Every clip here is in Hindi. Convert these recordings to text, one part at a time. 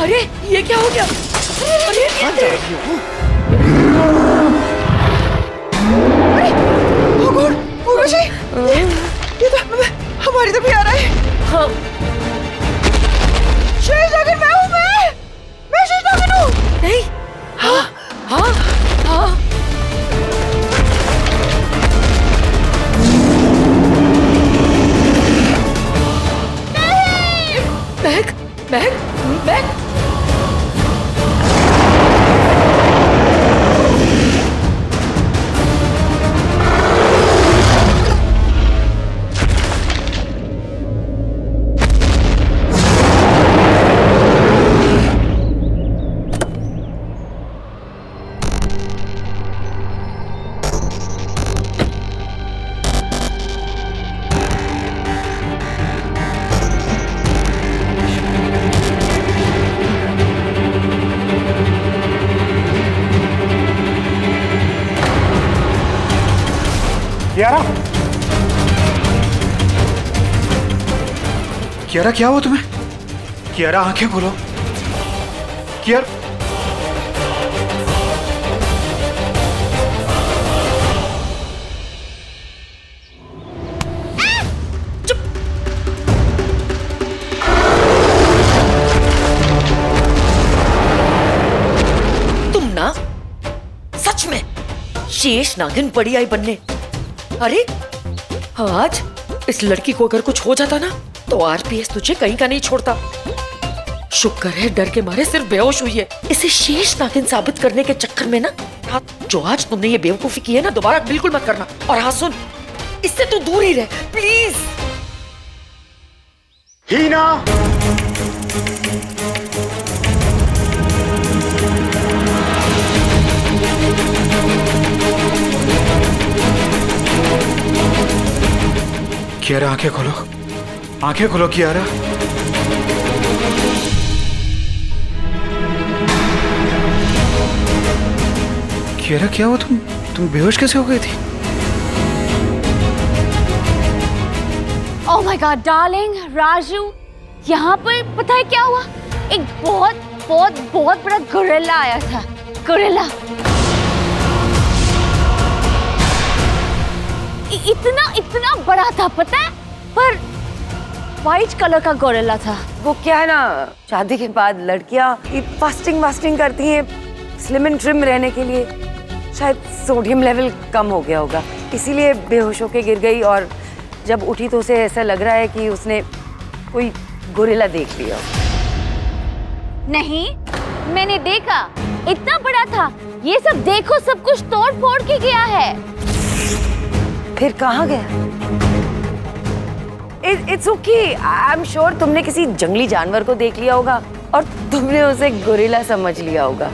अरे ये क्या हो गया? अरे ये तो हमारी तरफ ही आ रहा है। हाँ शेष नागिन मैं शेष नागिन हूँ। नहीं, हाँ हाँ हाँ महक महक महक कियारा, कियारा क्या हुआ तुम्हें? कियारा आंखें खोलो। कियारा तुम ना सच में शेष नागिन बड़ी आई बनने। अरे आज इस लड़की को अगर कुछ हो जाता ना तो आरपीएस तुझे कहीं का नहीं छोड़ता। शुक्र है डर के मारे सिर्फ बेहोश हुई है। इसे शेष नागिन साबित करने के चक्कर में ना जो आज तुमने ये बेवकूफी की है ना दोबारा बिल्कुल मत करना। और हाँ सुन, इससे तू दूर ही रह प्लीज। हीना, कियारा आंखें खोलो, आंखें खोलो कियारा। कियारा क्या हुआ? तुम बेहोश कैसे हो गई थी? Oh my God darling, Raju यहाँ पर पता है क्या हुआ? एक बहुत बहुत बहुत बड़ा गोरिल्ला आया था। गोरिल्ला इतना बड़ा था पता है, पर वाइट कलर का गोरिल्ला था। वो क्या है ना, शादी के बाद लड़कियां फास्टिंग करती हैं स्लिम एंड ट्रिम रहने के लिए। शायद सोडियम लेवल कम हो गया होगा, इसीलिए बेहोश होके गिर गई। और जब उठी तो उसे ऐसा लग रहा है कि उसने कोई गोरिल्ला देख लिया। नहीं, मैंने देखा, इतना बड़ा था। ये सब देखो, सब कुछ तोड़ फोड़ के गया है। फिर कहाँ गया? It's okay, I am sure तुमने किसी जंगली जानवर को देख लिया होगा और तुमने उसे गोरिल्ला समझ लिया होगा।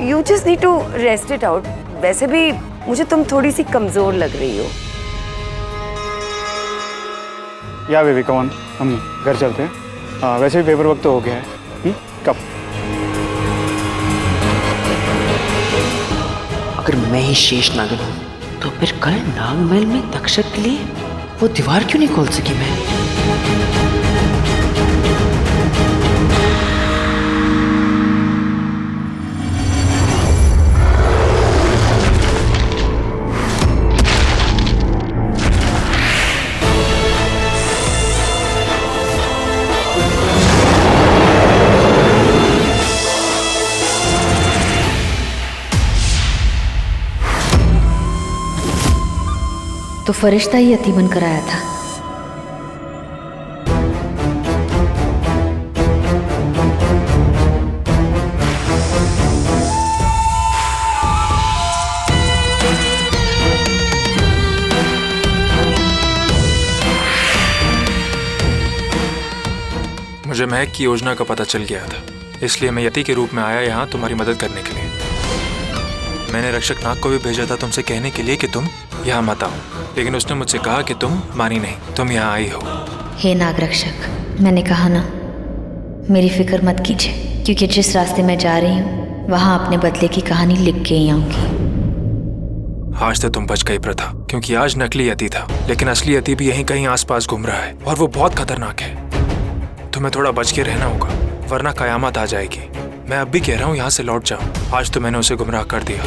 You just need to rest it out. वैसे भी मुझे तुम थोड़ी सी कमजोर लग रही हो। या बेबी कम ऑन, हम घर चलते हैं। वैसे भी पेपर वर्क तो हो गया है। कब? अगर मैं ही शेष नागिन हूँ तो फिर कल नागमहल में तक्षक के लिए वो दीवार क्यों नहीं खोल सकी मैं? तो फरिश्ता ही यती बनकर आया था। मुझे महक की योजना का पता चल गया था, इसलिए मैं यति के रूप में आया यहाँ तुम्हारी मदद करने के लिए। मैंने रक्षक नाग को भी भेजा था तुमसे कहने के लिए कि तुम यहाँ मत आओ, लेकिन उसने मुझसे कहा कि तुम मानी नहीं, तुम यहाँ आई हो। हे नाग रक्षक, मैंने कहा ना, मेरी फिक्र मत कीजिए, क्योंकि जिस रास्ते मैं जा रही हूँ वहाँ अपने बदले की कहानी लिख के ही आऊंगी। आज तो तुम बच गई प्रथा, क्योंकि आज नकली यति था, लेकिन असली यति भी यहीं कहीं आसपास घूम रहा है और वो बहुत खतरनाक है। तुम्हें थोड़ा बच के रहना होगा, वरना कयामत आ जाएगी। मैं अब भी कह रहा हूँ यहाँ से लौट जाओ। आज तो मैंने उसे गुमराह कर दिया,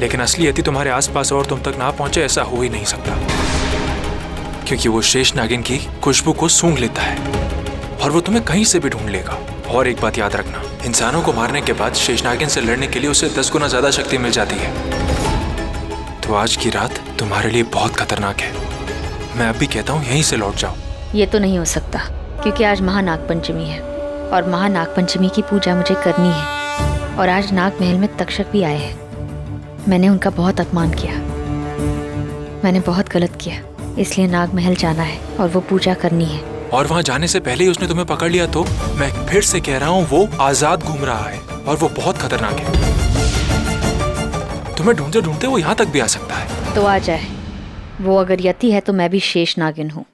लेकिन असली यति तुम्हारे आसपास और तुम तक ना पहुंचे ऐसा हो ही नहीं सकता, क्योंकि वो शेष नागिन की खुशबू को सूंघ लेता है और वो तुम्हें कहीं से भी ढूंढ लेगा। और एक बात याद रखना, इंसानों को मारने के बाद शेष नागिन से लड़ने के लिए उसे 10 गुना ज्यादा शक्ति मिल जाती है। तो आज की रात तुम्हारे लिए बहुत खतरनाक है। मैं अब भी कहता हूँ यहीं से लौट जाओ। ये तो नहीं हो सकता, क्योंकि आज महानाग पंचमी है और महानाग पंचमी की पूजा मुझे करनी है। और आज नाग महल में तक्षक भी आए हैं। मैंने उनका बहुत अपमान किया, मैंने बहुत गलत किया, इसलिए नाग महल जाना है और वो पूजा करनी है। और वहाँ जाने से पहले ही उसने तुम्हें पकड़ लिया तो? मैं फिर से कह रहा हूँ, वो आजाद घूम रहा है और वो बहुत खतरनाक है। तुम्हें ढूंढते ढूंढते वो यहाँ तक भी आ सकता है। तो आ जाए। वो अगर यति है तो मैं भी शेष नागिन हूँ।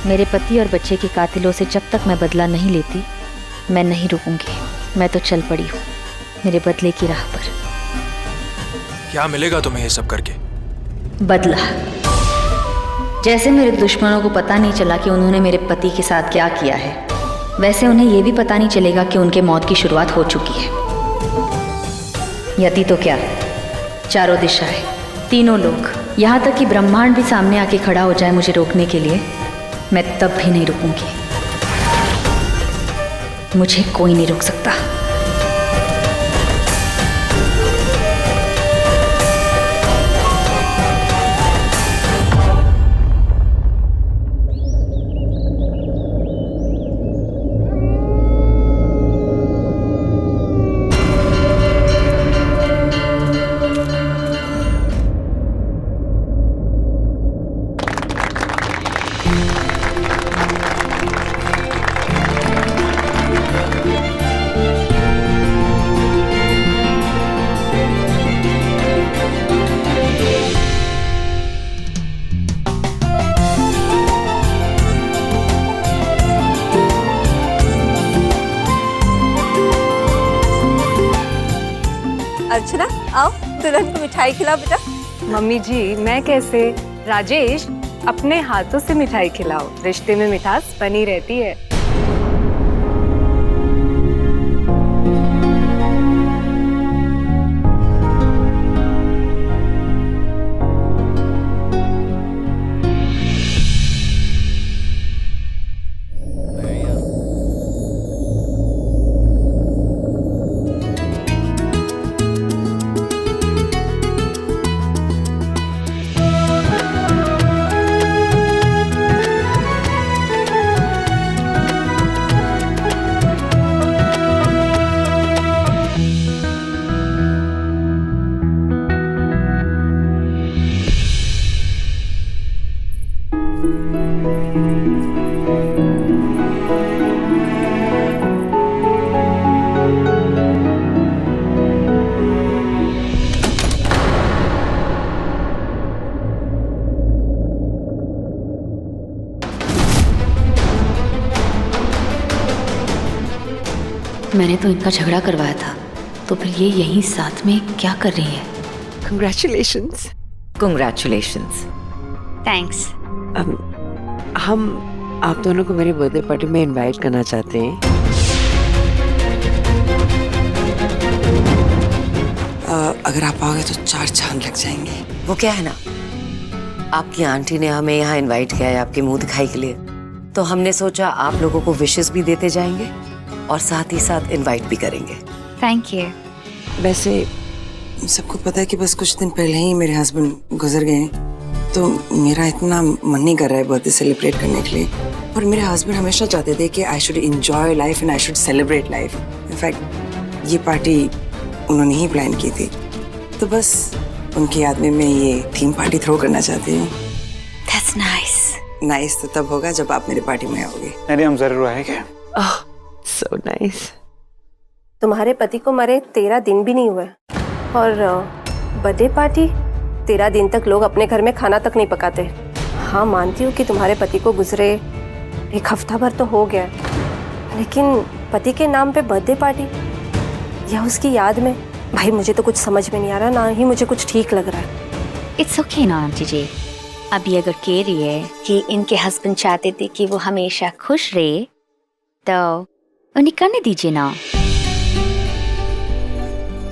मेरे पति और बच्चे के कातिलों से जब तक मैं बदला नहीं लेती, मैं नहीं रुकूंगी। मैं तो चल पड़ी हूँ मेरे बदले की राह पर। क्या मिलेगा तुम्हें ये सब करके? बदला। जैसे मेरे दुश्मनों को पता नहीं चला कि उन्होंने मेरे पति के साथ क्या किया है, वैसे उन्हें यह भी पता नहीं चलेगा कि उनके मौत की शुरुआत हो चुकी है। यति तो क्या, चारों दिशाएं, तीनों लोग, यहाँ तक कि ब्रह्मांड भी सामने आके खड़ा हो जाए मुझे रोकने के लिए, मैं तब भी नहीं रुकूंगी। मुझे कोई नहीं रोक सकता। अर्चना, आओ दुल्हन को मिठाई खिलाओ बेटा। मम्मी जी, मैं कैसे? राजेश, अपने हाथों से मिठाई खिलाओ, रिश्ते में मिठास बनी रहती है। मैंने तो इनका झगड़ा करवाया था, तो फिर ये यहीं साथ में क्या कर रही है? Congratulations. Congratulations. थैंक्स। हम आप दोनों को मेरे बर्थडे पार्टी में इनवाइट करना चाहते हैं। अगर आप आओगे तो 4 चांद लग जाएंगे। वो क्या है ना, आपकी आंटी ने हमें यहाँ इनवाइट किया है आपके मुंह दिखाई के लिए, तो हमने सोचा आप लोगों को विशेस भी देते जाएंगे और साथ ही साथ इनवाइट भी करेंगे। Thank you. वैसे सबको पता है कि बस कुछ दिन पहले ही मेरे हस्बैंड गुजर गए हैं, तो मेरा इतना मन नहीं कर रहा है बर्थडे सेलिब्रेट करने के लिए। और मेरे हस्बैंड हमेशा चाहते थे कि I should enjoy life and I should celebrate life. In fact ये पार्टी उन्होंने ही प्लान की थी, तो बस उनकी याद में मैं ये थीम पार्टी थ्रो करना चाहती हूँ। That's nice. नाइस तो तब होगा जब आप मेरे पार्टी में आओगे। अरे हम जरूर आएंगे। So nice. तुम्हारे पति को मरे 13 दिन भी नहीं हुए और बर्थडे पार्टी, 13 दिन तक लोग अपने घर में खाना तक नहीं पकाते। हाँ, मानती हूँ कि तुम्हारे पति को गुजरे 1 हफ्ता भर तो हो गया, लेकिन पति के नाम पे बर्थडे पार्टी या उसकी याद में, भाई मुझे तो कुछ समझ में नहीं आ रहा, ना ही मुझे कुछ ठीक लग रहा है। इट्स ओके ना आंटी जी। अब ये अगर कह रही है कि इनके हस्बैंड चाहते थे कि वो हमेशा खुश रहे, तो उन्हें करने दीजिए ना।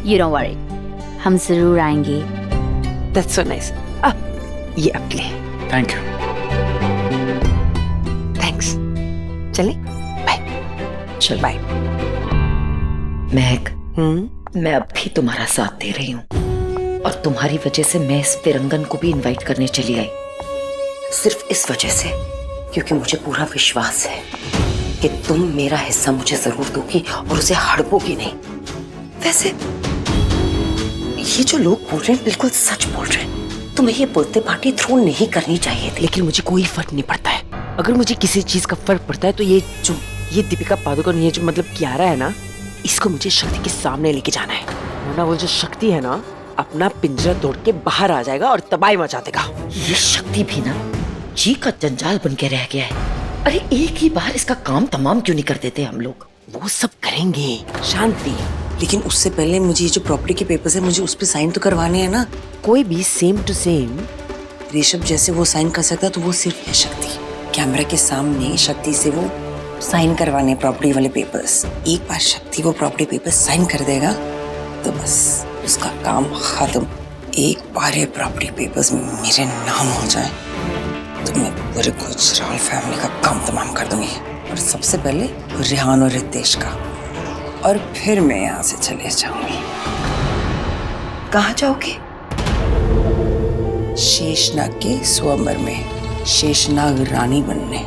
You don't worry, हम जरूर आएंगे। That's so nice. ये आपके लिए। Thank you. थैंक्स। चले बाय। चल बाय। महक, मैं अब भी तुम्हारा साथ दे रही हूँ और तुम्हारी वजह से मैं इस फिरंगन को भी इनवाइट करने चली आई, सिर्फ इस वजह से क्योंकि मुझे पूरा विश्वास है कि तुम मेरा हिस्सा मुझे जरूर दोगी और उसे हड़पोगी नहीं। वैसे ये जो लोग बोल रहे हैं बिल्कुल सच बोल रहे हैं। तुम्हें ये बर्थडे पार्टी थ्रो नहीं करनी चाहिए थी। लेकिन मुझे कोई फर्क नहीं पड़ता है। अगर मुझे किसी चीज का फर्क पड़ता है तो ये दीपिका पादुकोण, ये जो मतलब कियारा है ना, इसको मुझे शक्ति के सामने लेके जाना है, वरना वो जो शक्ति है ना अपना पिंजरा तोड़ के बाहर आ जाएगा और तबाही मचा देगा। ये शक्ति भी ना जी का जंजाल बन के रह गया है। अरे एक ही बार इसका काम तमाम क्यों नहीं कर देते हम लोग? वो सब करेंगे, शांति। लेकिन उससे पहले मुझे ये जो प्रॉपर्टी के पेपर्स है मुझे उस पर साइन तो करवाने हैं ना। कोई भी सेम टू सेम ऋषभ जैसे वो साइन कर सकता तो वो सिर्फ है शक्ति। कैमरा के सामने शक्ति से वो साइन करवाने प्रॉपर्टी वाले पेपर्स। एक बार शक्ति वो प्रॉपर्टी पेपर्स साइन कर देगा तो बस उसका काम खत्म। एक बार ये प्रॉपर्टी पेपर्स मेरे नाम हो जाए तो मैं पूरे गुजराल फैमिली का काम तमाम कर दूंगी, और सबसे पहले रेहान और रितेश का, और फिर मैं यहाँ से चले जाऊंगी। कहाँ जाओगे? शेषनाग के स्वयंवर में शेषनाग रानी बनने।